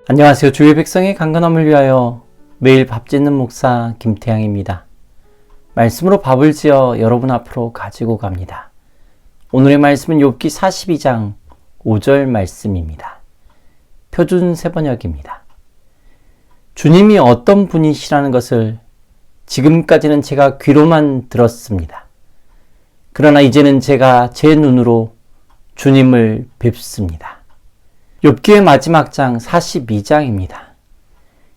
안녕하세요. 주의 백성의 강건함을 위하여 매일 밥 짓는 목사 김태양입니다. 말씀으로 밥을 지어 여러분 앞으로 가지고 갑니다. 오늘의 말씀은 욥기 42장 5절 말씀입니다. 표준 세번역입니다. 주님이 어떤 분이시라는 것을 지금까지는 제가 귀로만 들었습니다. 그러나 이제는 제가 제 눈으로 주님을 뵙습니다. 욥기의 마지막 장 42장입니다.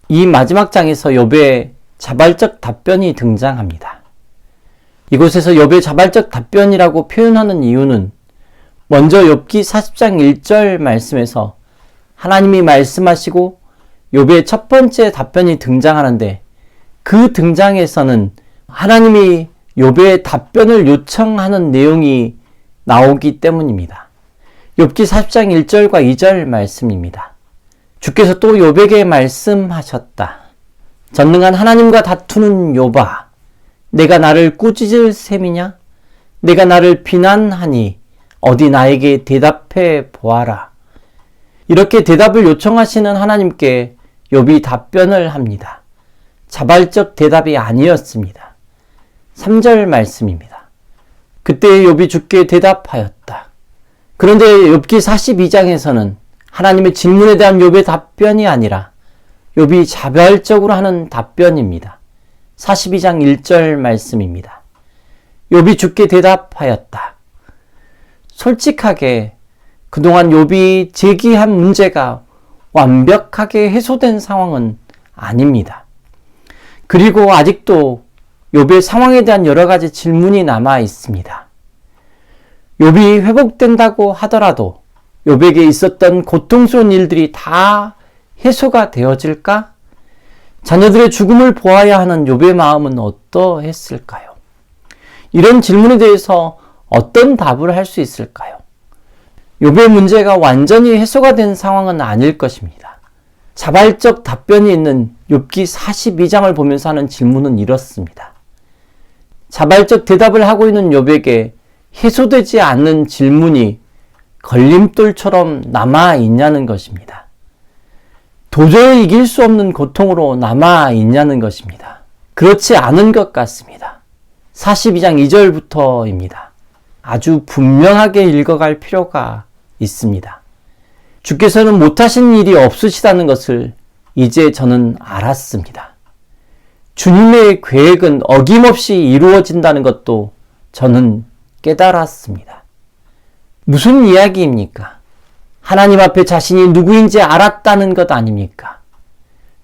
이 마지막 장에서 욥의 자발적 답변이 등장합니다. 이곳에서 욥의 자발적 답변이라고 표현하는 이유는 먼저 욥기 40장 1절 말씀에서 하나님이 말씀하시고 욥의 첫 번째 답변이 등장하는데 그 등장에서는 하나님이 욥의 답변을 요청하는 내용이 나오기 때문입니다. 욥기 40장 1절과 2절 말씀입니다. 주께서 또 욥에게 말씀하셨다. 전능한 하나님과 다투는 욥아, 내가 나를 꾸짖을 셈이냐? 내가 나를 비난하니 어디 나에게 대답해 보아라. 이렇게 대답을 요청하시는 하나님께 욥이 답변을 합니다. 자발적 대답이 아니었습니다. 3절 말씀입니다. 그때 욥이 주께 대답하였다. 그런데 욥기 42장에서는 하나님의 질문에 대한 욥의 답변이 아니라 욥이 자발적으로 하는 답변입니다. 42장 1절 말씀입니다. 욥이 주께 대답하였다. 솔직하게 그동안 욥이 제기한 문제가 완벽하게 해소된 상황은 아닙니다. 그리고 아직도 욥의 상황에 대한 여러 가지 질문이 남아 있습니다. 욥이 회복된다고 하더라도 욥에게 있었던 고통스러운 일들이 다 해소가 되어질까? 자녀들의 죽음을 보아야 하는 욥의 마음은 어떠했을까요? 이런 질문에 대해서 어떤 답을 할 수 있을까요? 욥의 문제가 완전히 해소가 된 상황은 아닐 것입니다. 자발적 답변이 있는 욥기 42장을 보면서 하는 질문은 이렇습니다. 자발적 대답을 하고 있는 욥에게 해소되지 않는 질문이 걸림돌처럼 남아있냐는 것입니다. 도저히 이길 수 없는 고통으로 남아있냐는 것입니다. 그렇지 않은 것 같습니다. 42장 2절부터입니다. 아주 분명하게 읽어갈 필요가 있습니다. 주께서는 못하신 일이 없으시다는 것을 이제 저는 알았습니다. 주님의 계획은 어김없이 이루어진다는 것도 저는 깨달았습니다. 무슨 이야기입니까? 하나님 앞에 자신이 누구인지 알았다는 것 아닙니까?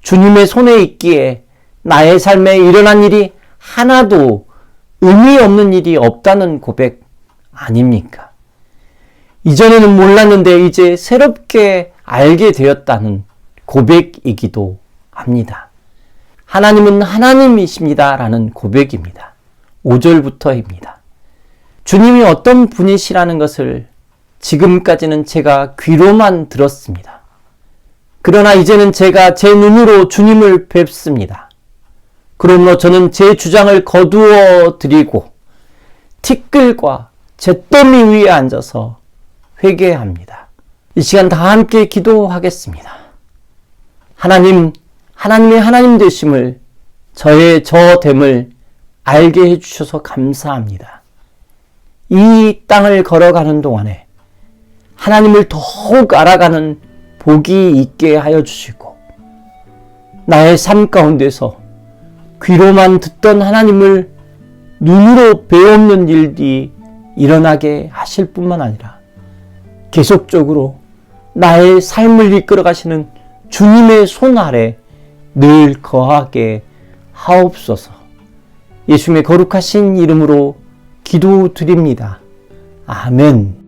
주님의 손에 있기에 나의 삶에 일어난 일이 하나도 의미 없는 일이 없다는 고백 아닙니까? 이전에는 몰랐는데 이제 새롭게 알게 되었다는 고백이기도 합니다. 하나님은 하나님이십니다 라는 고백입니다. 5절부터입니다. 주님이 어떤 분이시라는 것을 지금까지는 제가 귀로만 들었습니다. 그러나 이제는 제가 제 눈으로 주님을 뵙습니다. 그러므로 저는 제 주장을 거두어 드리고 티끌과 잿더미 위에 앉아서 회개합니다. 이 시간 다 함께 기도하겠습니다. 하나님의 하나님 되심을 저의 저됨을 알게 해주셔서 감사합니다. 이 땅을 걸어가는 동안에 하나님을 더욱 알아가는 복이 있게 하여 주시고 나의 삶 가운데서 귀로만 듣던 하나님을 눈으로 배우는 일이 일어나게 하실 뿐만 아니라 계속적으로 나의 삶을 이끌어 가시는 주님의 손 아래 늘 거하게 하옵소서. 예수님의 거룩하신 이름으로 기도드립니다. 아멘.